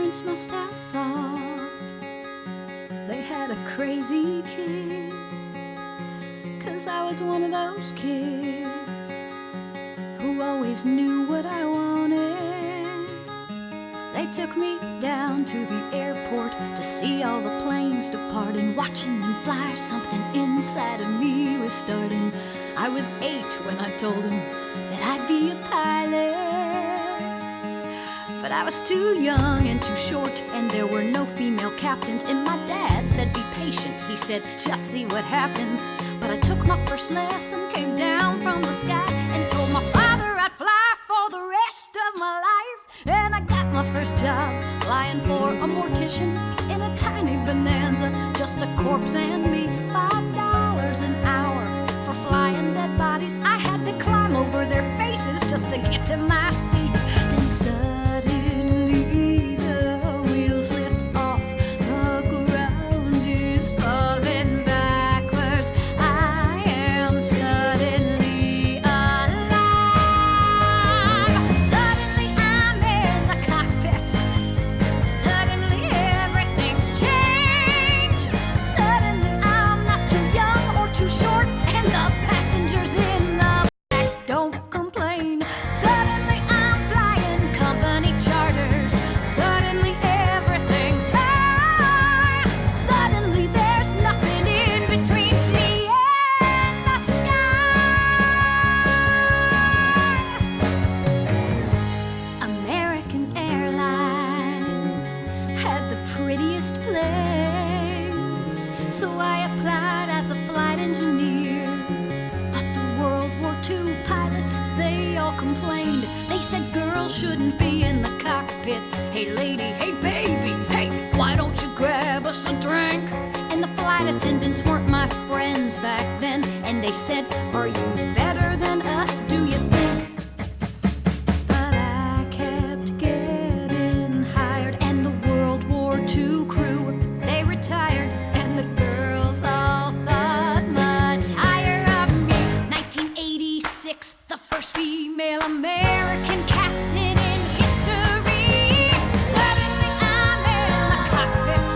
parents must have thought they had a crazy kid, 'cause I was one of those kids who always knew what I wanted. They took me down to the airport to see all the planes depart, and watching them fly, something inside of me was starting. I was 8 when I told them that I'd be a pilot, but I was too young and too short, and there were no female captains. And my dad said, be patient, he said, just see what happens. But I took my first lesson, came down from the sky, and told my father I'd fly for the rest of my life. And I got my first job flying for a mortician in a tiny Bonanza, just a corpse and me, $5 an hour for flying dead bodies. I had to climb over their faces just to get to my seat. Then suddenly the wheels lift off, the ground is falling backwards. I am suddenly alive. Suddenly I'm in the cockpit. Suddenly everything's changed. Suddenly I'm not too young or too short, and the passengers in the back don't complain. Suddenly I'm flying company charters. Suddenly everything's high. Suddenly there's nothing in between me and the sky. American Airlines had the prettiest planes, so I applied as a flight engineer. But the World War II pilots, they all complained. They said girls shouldn't be in the cockpit. Hey lady, hey baby, hey, why don't you grab us a drink? And the flight attendants weren't my friends back then, and they said, are you better than us, do you think? But I kept getting hired, and the World War II crew, they retired, and the girls all thought much higher of me. 1986, the first female American captain in history. Suddenly I'm in the cockpit.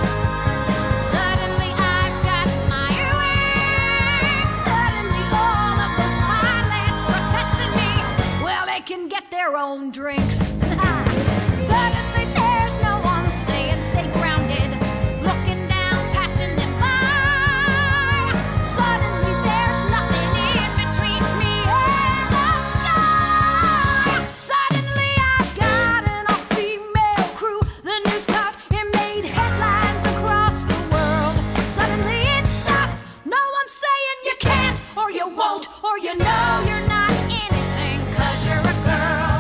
Suddenly I've got my wings. Suddenly all of those pilots protesting me, well, they can get their own drinks. Suddenly there's no one saying stay grounded, looking down, passing them by. Suddenly there's nothing in between me and the sky. Suddenly I've got an all-female crew. The news caught, it made headlines across the world. Suddenly it stopped. No one's saying you can't, or you won't, or you know you're not anything 'cause you're a girl.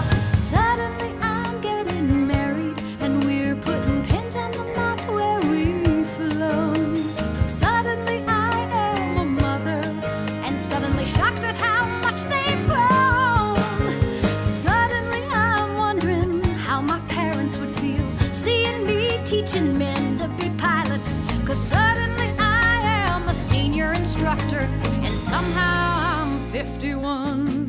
Suddenly I'm getting married, and we're putting pins on the map where we've flown. Suddenly I am a mother, and suddenly shocked at how much they've grown. Suddenly I'm wondering how my parents would feel seeing me teaching men to be pilots, 'cause suddenly I am a senior instructor, and somehow I'm 51.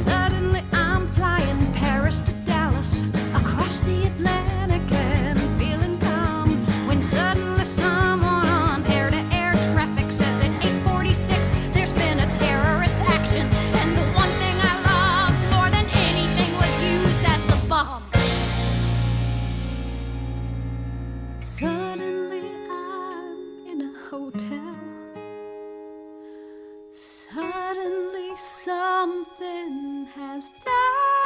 Suddenly I'm flying Paris to Dallas, across the Atlantic and feeling calm, when suddenly someone on air-to-air traffic says at 8:46 there's been a terrorist action, and the one thing I loved more than anything was used as the bomb. Suddenly I'm in a hotel. Suddenly something has died.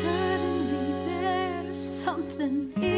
Suddenly there's something in